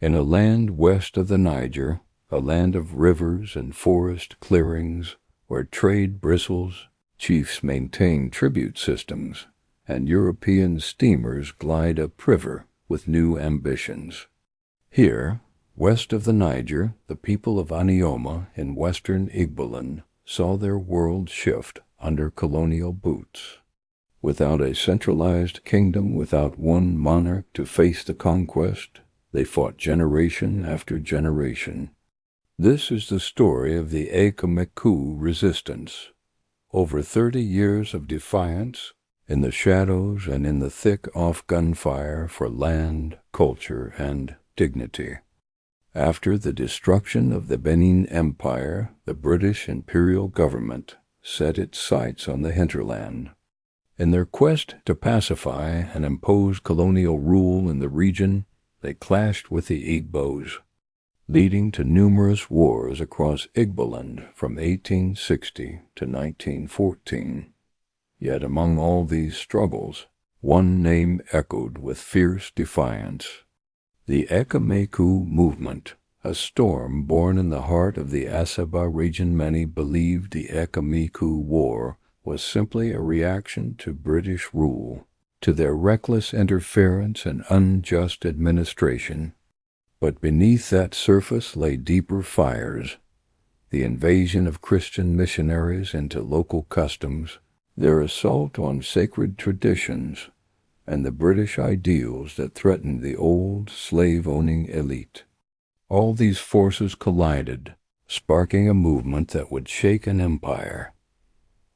In a land west of the Niger, a land of rivers and forest clearings, where trade bristles, chiefs maintain tribute systems, and European steamers glide upriver with new ambitions. Here, west of the Niger, the people of Anioma in Western Igboland saw their world shift under colonial boots. Without a centralized kingdom, without one monarch to face the conquest, they fought generation after generation. This is the story of the Ekumeku resistance. Over 30 years of defiance, in the shadows and in the thick off gunfire for land, culture, and dignity. After the destruction of the Benin Empire, the British imperial government set its sights on the hinterland. In their quest to pacify and impose colonial rule in the region, they clashed with the Igbos, leading to numerous wars across Igboland from 1860 to 1914. Yet among all these struggles, one name echoed with fierce defiance: the Ekumeku Movement, a storm born in the heart of the Asaba region. Many believed the Ekumeku War was simply a reaction to British rule, to their reckless interference and unjust administration. But beneath that surface lay deeper fires: the invasion of Christian missionaries into local customs, their assault on sacred traditions, and the British ideals that threatened the old slave-owning elite. All these forces collided, sparking a movement that would shake an empire.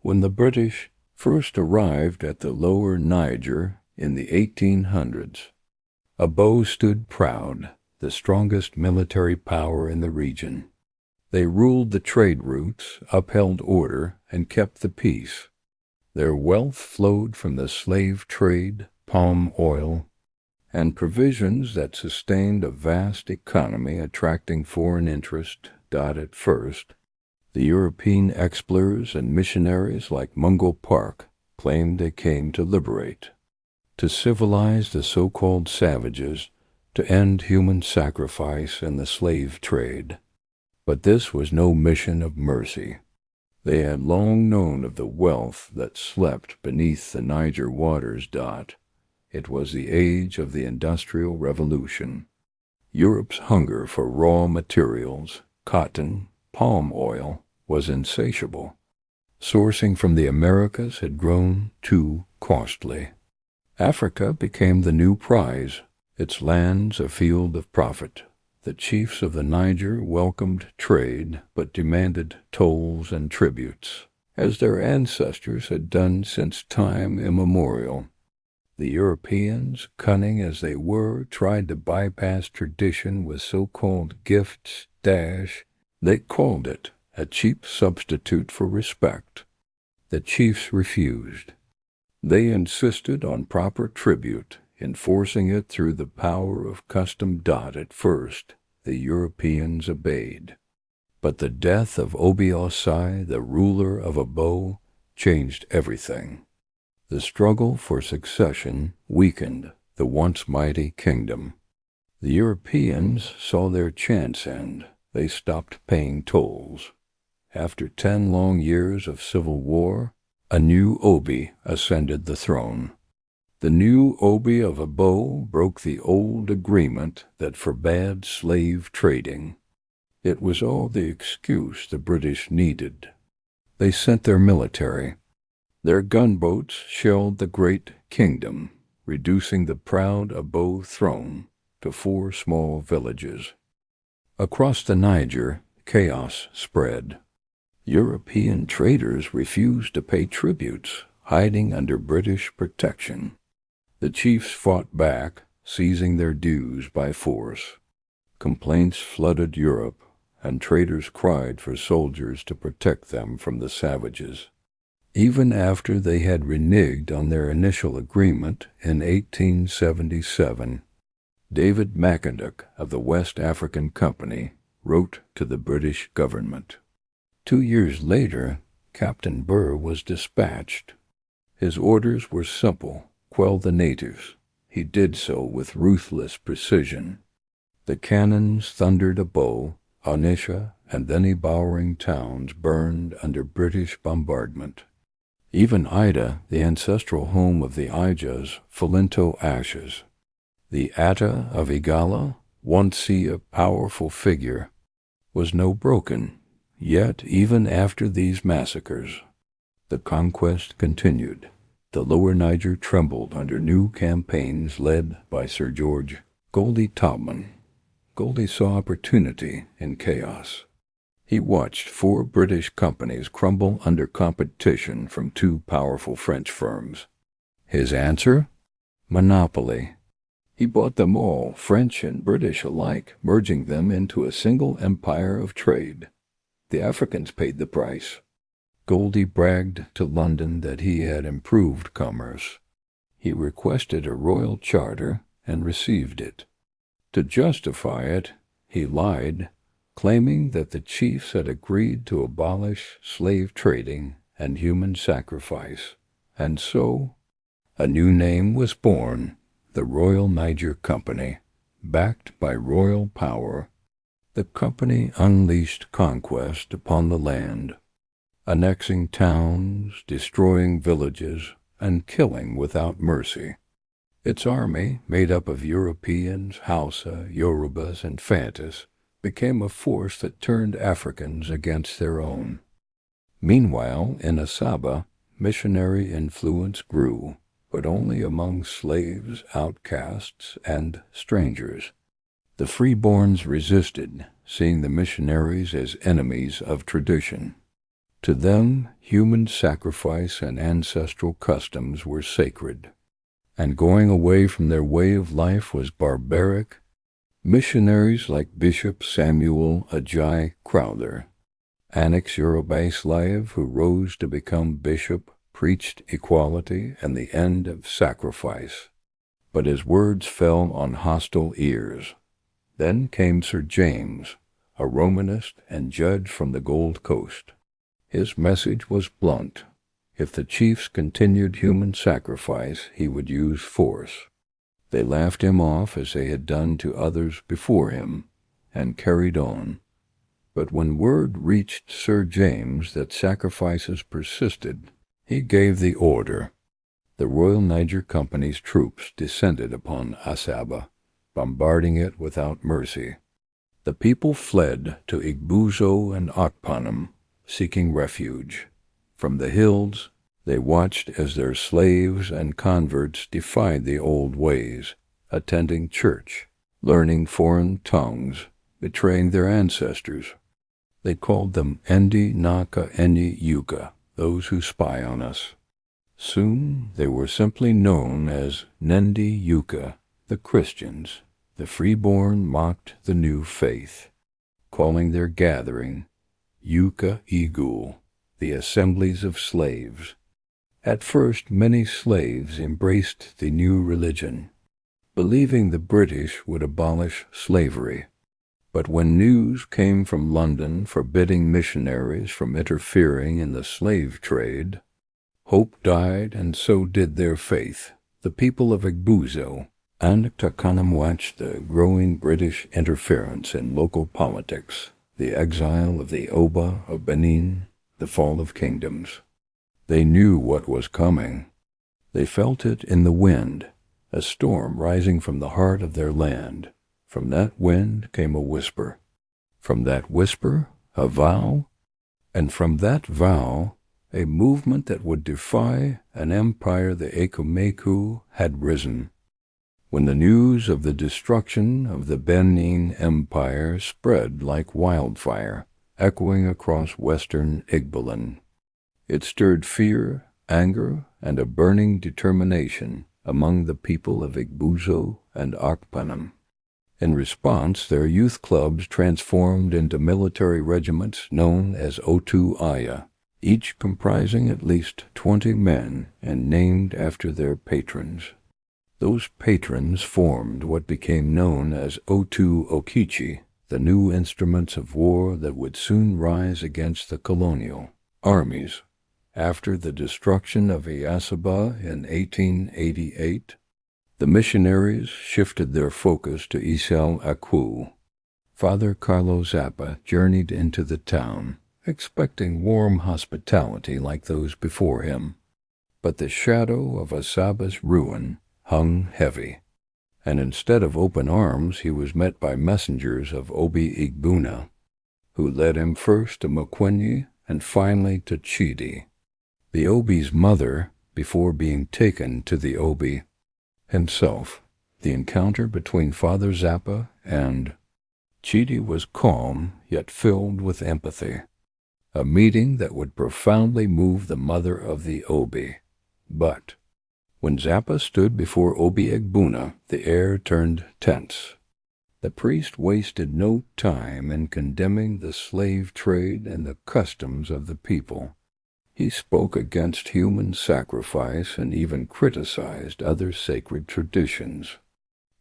When the British first arrived at the lower Niger in the 1800s, Abo stood proud, the strongest military power in the region. They ruled the trade routes, upheld order, and kept the peace. Their wealth flowed from the slave trade, palm oil, and provisions that sustained a vast economy attracting foreign interest. At first, the European explorers and missionaries like Mungo Park claimed they came to liberate, to civilize the so-called savages, to end human sacrifice and the slave trade. But this was no mission of mercy. They had long known of the wealth that slept beneath the Niger waters. It was the age of the Industrial Revolution. Europe's hunger for raw materials, cotton, palm oil, was insatiable. Sourcing from the Americas had grown too costly. Africa became the new prize, its lands a field of profit. The chiefs of the Niger welcomed trade, but demanded tolls and tributes, as their ancestors had done since time immemorial. The Europeans, cunning as they were, tried to bypass tradition with so-called gifts. They called it a cheap substitute for respect. The chiefs refused. They insisted on proper tribute, enforcing it through the power of custom. At first, the Europeans obeyed. But the death of Obiosai, the ruler of Abo, changed everything. The struggle for succession weakened the once mighty kingdom. The Europeans saw their chance end. They stopped paying tolls. After 10 long years of civil war, a new Obi ascended the throne. The new Obi of Abo broke the old agreement that forbade slave trading. It was all the excuse the British needed. They sent their military. Their gunboats shelled the great kingdom, reducing the proud Abo throne to 4 small villages. Across the Niger, chaos spread. European traders refused to pay tributes, hiding under British protection. The chiefs fought back, seizing their dues by force. Complaints flooded Europe, and traders cried for soldiers to protect them from the savages. Even after they had reneged on their initial agreement in 1877, David McIntosh of the West African Company wrote to the British government. 2 years later, Captain Burr was dispatched. His orders were simple: quell the natives. He did so with ruthless precision. The cannons thundered a bow, Onitsha and the neighboring towns burned under British bombardment. Even Ida, the ancestral home of the Ijas, fell into ashes. The Atta of Igala, once a powerful figure, was now broken. Yet, even after these massacres, the conquest continued. The lower Niger trembled under new campaigns led by Sir George Goldie Topman. Goldie saw opportunity in chaos. He watched 4 British companies crumble under competition from 2 powerful French firms. His answer? Monopoly. He bought them all, French and British alike, merging them into a single empire of trade. The Africans paid the price. Goldie bragged to London that he had improved commerce. He requested a royal charter and received it. To justify it, he lied, claiming that the chiefs had agreed to abolish slave trading and human sacrifice. And so, a new name was born, the Royal Niger Company. Backed by royal power, the company unleashed conquest upon the land, annexing towns, destroying villages, and killing without mercy. Its army, made up of Europeans, Hausa, Yorubas, and Fantis, became a force that turned Africans against their own. Meanwhile, in Asaba, missionary influence grew, but only among slaves, outcasts, and strangers. The freeborns resisted, seeing the missionaries as enemies of tradition. To them, human sacrifice and ancestral customs were sacred, and going away from their way of life was barbaric. Missionaries like Bishop Samuel Ajay Crowther, Annex Yoruba slave who rose to become bishop, preached equality and the end of sacrifice. But his words fell on hostile ears. Then came Sir James, a Romanist and judge from the Gold Coast. His message was blunt. If the chiefs continued human sacrifice, he would use force. They laughed him off as they had done to others before him, and carried on. But when word reached Sir James that sacrifices persisted, he gave the order. The Royal Niger Company's troops descended upon Asaba, bombarding it without mercy. The people fled to Igbuzo and Akpanam, seeking refuge. From the hills, they watched as their slaves and converts defied the old ways, attending church, learning foreign tongues, betraying their ancestors. They called them Endi Naka Eni Yuka, those who spy on us. Soon they were simply known as Nendi Yuka, the Christians. The freeborn mocked the new faith, calling their gathering Yuka Igul, the assemblies of slaves. At first many slaves embraced the new religion, believing the British would abolish slavery. But when news came from London forbidding missionaries from interfering in the slave trade, hope died, and so did their faith. The people of Igbuzo and Takanam watched the growing British interference in local politics, the exile of the Oba of Benin, the fall of kingdoms. They knew what was coming. They felt it in the wind, a storm rising from the heart of their land. From that wind came a whisper. From that whisper, a vow. And from that vow, a movement that would defy an empire the Ekumeku had risen. When the news of the destruction of the Benin Empire spread like wildfire, echoing across Western Igboland, it stirred fear, anger, and a burning determination among the people of Igbuzo and Akpanam. In response, their youth clubs transformed into military regiments known as Otu Aya, each comprising at least 20 men and named after their patrons. Those patrons formed what became known as Otu Ochichi, the new instruments of war that would soon rise against the colonial armies. After the destruction of Asaba in 1888, The missionaries shifted their focus to Isel Aku. Father Carlos Zappa journeyed into the town, expecting warm hospitality like those before him. But the shadow of Asaba's ruin hung heavy, and instead of open arms he was met by messengers of Obi Igbuna, who led him first to Mokwenye and finally to Chidi, the Obi's mother, before being taken to the Obi himself. The encounter between Father Zappa and Chidi was calm, yet filled with empathy, a meeting that would profoundly move the mother of the Obi. But when Zappa stood before Obi Igbuna, the air turned tense. The priest wasted no time in condemning the slave trade and the customs of the people. He spoke against human sacrifice and even criticized other sacred traditions.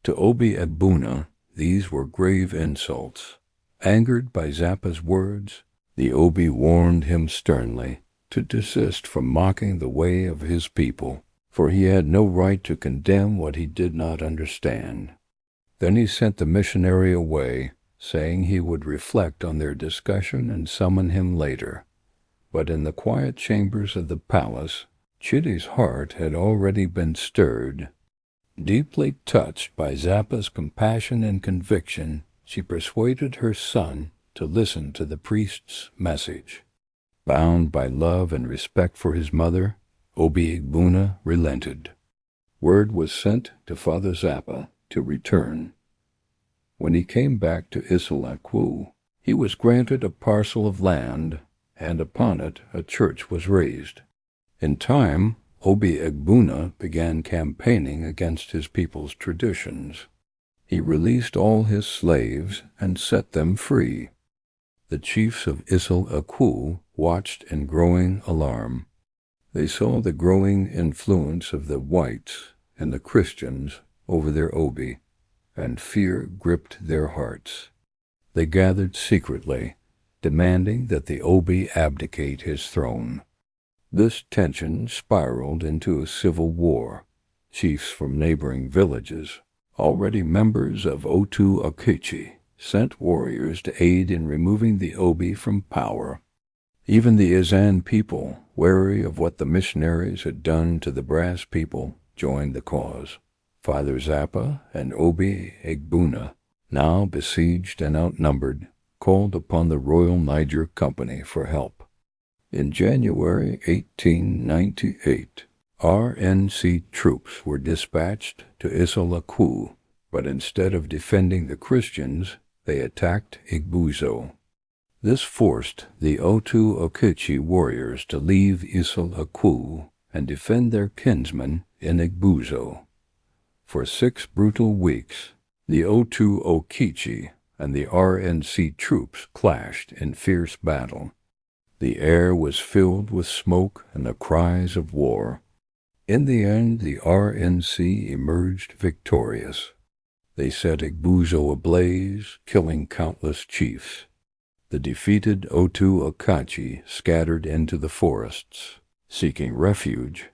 To Obi Igbuna, these were grave insults. Angered by Zappa's words, the Obi warned him sternly to desist from mocking the way of his people, for he had no right to condemn what he did not understand. Then he sent the missionary away, saying he would reflect on their discussion and summon him later. But in the quiet chambers of the palace, Chidi's heart had already been stirred. Deeply touched by Zappa's compassion and conviction, she persuaded her son to listen to the priest's message. Bound by love and respect for his mother, Obi Igbuna relented. Word was sent to Father Zappa to return. When he came back to Isel-Aku, he was granted a parcel of land, and upon it a church was raised. In time, Obi Igbuna began campaigning against his people's traditions. He released all his slaves and set them free. The chiefs of Isel-Aku watched in growing alarm. They saw the growing influence of the whites and the Christians over their Obi, and fear gripped their hearts. They gathered secretly, demanding that the Obi abdicate his throne. This tension spiraled into a civil war. Chiefs from neighboring villages, already members of Otu Ochichi, sent warriors to aid in removing the Obi from power. Even the Izan people, wary of what the missionaries had done to the Brass people, joined the cause. Father Zappa and Obi Igbuna, now besieged and outnumbered, called upon the Royal Niger Company for help. In January 1898, RNC troops were dispatched to Isel-Aku, but instead of defending the Christians, they attacked Igbuzo. This forced the Otu Ochichi warriors to leave Isel-Aku and defend their kinsmen in Igbuzo. For 6 brutal weeks, the Otu Ochichi and the RNC troops clashed in fierce battle. The air was filled with smoke and the cries of war. In the end, the RNC emerged victorious. They set Igbuzo ablaze, killing countless chiefs. The defeated Otu Ochichi scattered into the forests. Seeking refuge,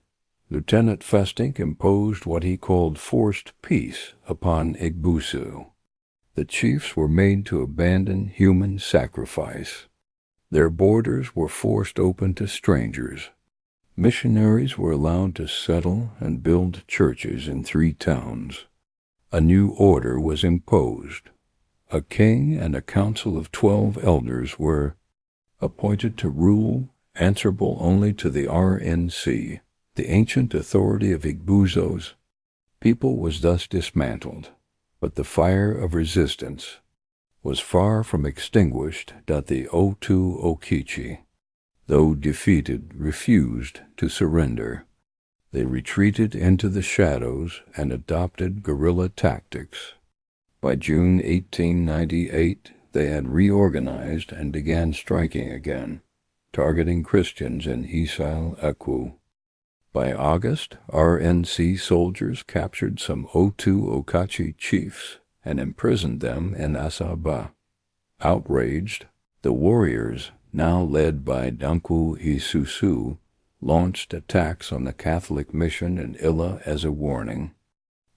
Lieutenant Festink imposed what he called forced peace upon Igbuzo. The chiefs were made to abandon human sacrifice. Their borders were forced open to strangers. Missionaries were allowed to settle and build churches in 3 towns. A new order was imposed. A king and a council of 12 elders were appointed to rule, answerable only to the RNC. The ancient authority of Igbuzo's people was thus dismantled, but the fire of resistance was far from extinguished that the Otu Ochichi, though defeated, refused to surrender. They retreated into the shadows and adopted guerrilla tactics. By June 1898, they had reorganized and began striking again, targeting Christians in Isel-Aku. By August, RNC soldiers captured some Otu Ochichi chiefs and imprisoned them in Asaba. Outraged, the warriors, now led by Danku Isusu, launched attacks on the Catholic mission in Illa as a warning.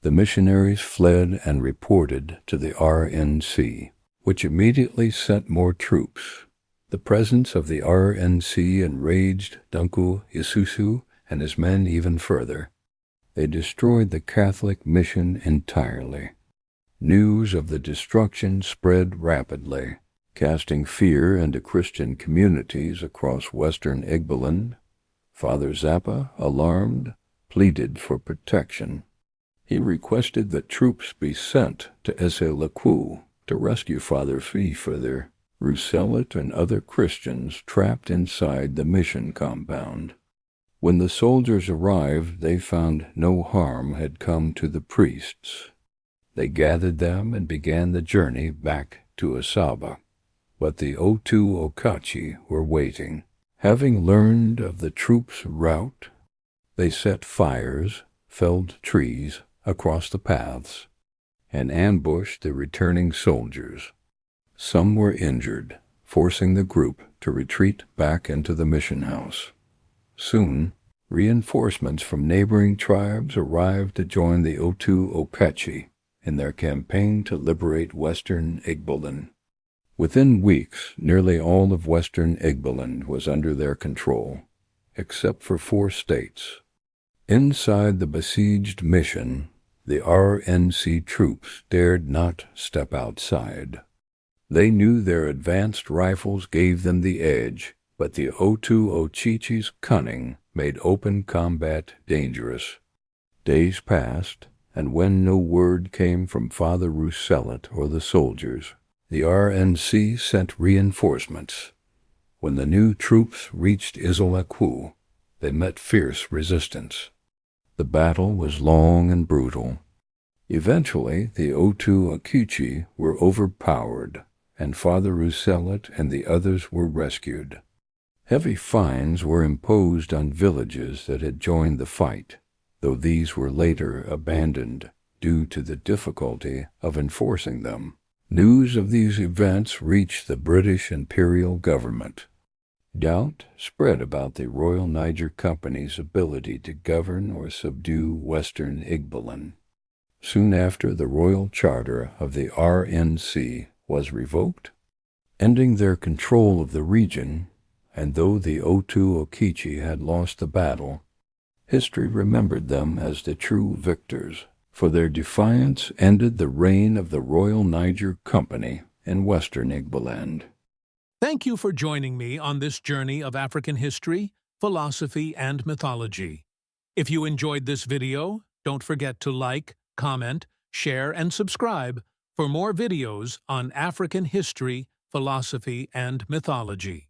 The missionaries fled and reported to the RNC, which immediately sent more troops. The presence of the RNC enraged Dunku Isusu and his men even further. They destroyed the Catholic mission entirely. News of the destruction spread rapidly, casting fear into Christian communities across Western Igboland. Father Zappa, alarmed, pleaded for protection. He requested that troops be sent to Ekumeku to rescue Father Fifither, Rousselet, and other Christians trapped inside the mission compound. When the soldiers arrived, they found no harm had come to the priests. They gathered them and began the journey back to Asaba. But the Otu Okachi were waiting. Having learned of the troops' route, they set fires, felled trees across the paths, and ambushed the returning soldiers. Some were injured, forcing the group to retreat back into the mission house. Soon, reinforcements from neighboring tribes arrived to join the Otu Okachi in their campaign to liberate Western Igboland. Within weeks, nearly all of Western Igboland was under their control, except for 4 states. Inside the besieged mission, the RNC troops dared not step outside. They knew their advanced rifles gave them the edge, but the Otu Ochichi's cunning made open combat dangerous. Days passed, and when no word came from Father Rousselet or the soldiers, the RNC sent reinforcements. When the new troops reached Ekumeku, they met fierce resistance. The battle was long and brutal. Eventually, the Otu Ochichi were overpowered, and Father Rousselet and the others were rescued. Heavy fines were imposed on villages that had joined the fight, though these were later abandoned due to the difficulty of enforcing them. News of these events reached the British imperial government. Doubt spread about the Royal Niger Company's ability to govern or subdue Western Igboland. Soon after, the royal charter of the RNC was revoked, ending their control of the region, and though the Otu Ochichi had lost the battle, history remembered them as the true victors, for their defiance ended the reign of the Royal Niger Company in Western Igboland. Thank you for joining me on this journey of African history, philosophy, and mythology. If you enjoyed this video, don't forget to like, comment, share, and subscribe for more videos on African history, philosophy, and mythology.